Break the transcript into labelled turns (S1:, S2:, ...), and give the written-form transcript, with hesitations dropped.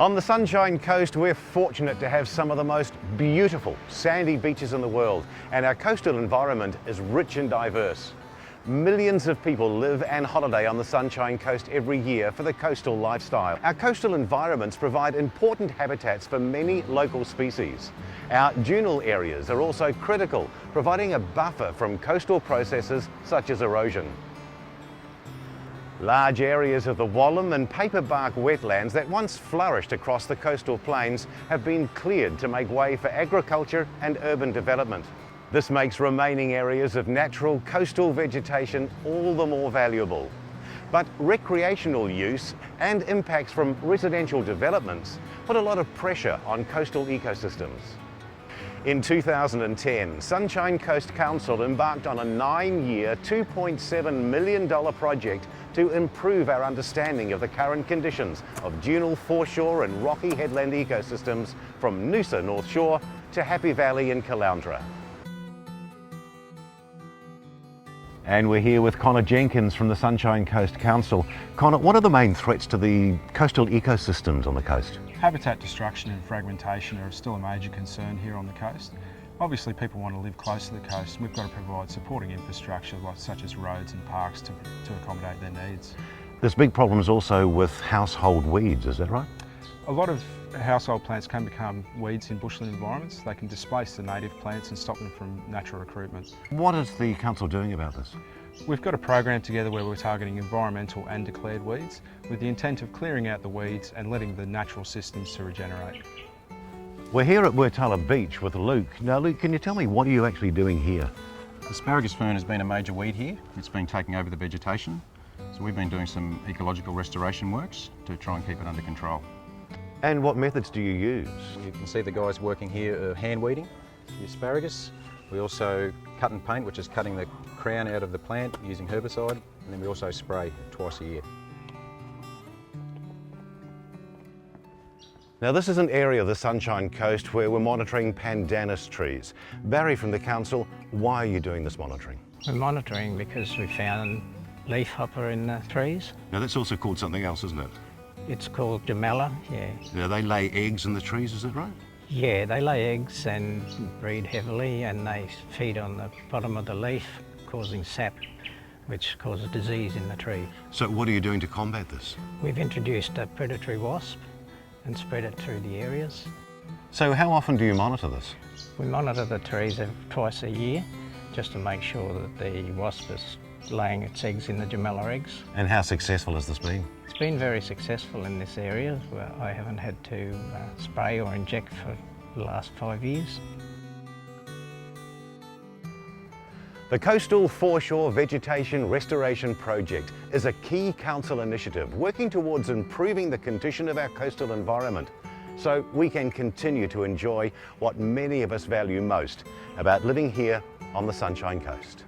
S1: On the Sunshine Coast, we're fortunate to have some of the most beautiful sandy beaches in the world, and our coastal environment is rich and diverse. Millions of people live and holiday on the Sunshine Coast every year for the coastal lifestyle. Our coastal environments provide important habitats for many local species. Our dунal areas are also critical, providing a buffer from coastal processes such as erosion. Large areas of the Wallam and paperbark wetlands that once flourished across the coastal plains have been cleared to make way for agriculture and urban development. This makes remaining areas of natural coastal vegetation all the more valuable. But recreational use and impacts from residential developments put a lot of pressure on coastal ecosystems. In 2010, Sunshine Coast Council embarked on a 9-year, $2.7 million project to improve our understanding of the current conditions of dунal foreshore and rocky headland ecosystems from Noosa North Shore to Happy Valley in Caloundra. And we're here with Connor Jenkins from the Sunshine Coast Council. Connor, what are the main threats to the coastal ecosystems on the coast?
S2: Habitat destruction and fragmentation are still a major concern here on the coast. Obviously people want to live close to the coast, and we've got to provide supporting infrastructure such as roads and parks to accommodate their needs.
S1: There's big problems also with household weeds, is that right?
S2: A lot of household plants can become weeds in bushland environments. They can displace the native plants and stop them from natural recruitment.
S1: What is the council doing about this?
S2: We've got a program together where we're targeting environmental and declared weeds with the intent of clearing out the weeds and letting the natural systems to regenerate.
S1: We're here at Wertala Beach with Luke. Now Luke, can you tell me what are you actually doing here?
S3: Asparagus fern has been a major weed here. It's been taking over the vegetation. So we've been doing some ecological restoration works to try and keep it under control.
S1: And what methods do you use?
S3: You can see the guys working here hand weeding the asparagus. We also cut and paint, which is cutting the crown out of the plant using herbicide, and then we also spray twice a year.
S1: Now this is an area of the Sunshine Coast where we're monitoring pandanus trees. Barry from the council, why are you doing this monitoring?
S4: We're monitoring because we found leafhopper in the trees.
S1: Now that's also called something else, isn't it?
S4: It's called gemella, yeah.
S1: Now they lay eggs in the trees, is that right?
S4: Yeah, they lay eggs and breed heavily, and they feed on the bottom of the leaf, causing sap, which causes disease in the tree.
S1: So what are you doing to combat this?
S4: We've introduced a predatory wasp and spread it through the areas.
S1: So how often do you monitor this?
S4: We monitor the trees twice a year, just to make sure that the wasp is laying its eggs in the gemella eggs.
S1: And how successful has this been?
S4: It's been very successful in this area, where I haven't had to spray or inject for the last 5 years.
S1: The Coastal Foreshore Vegetation Restoration Project is a key council initiative working towards improving the condition of our coastal environment so we can continue to enjoy what many of us value most about living here on the Sunshine Coast.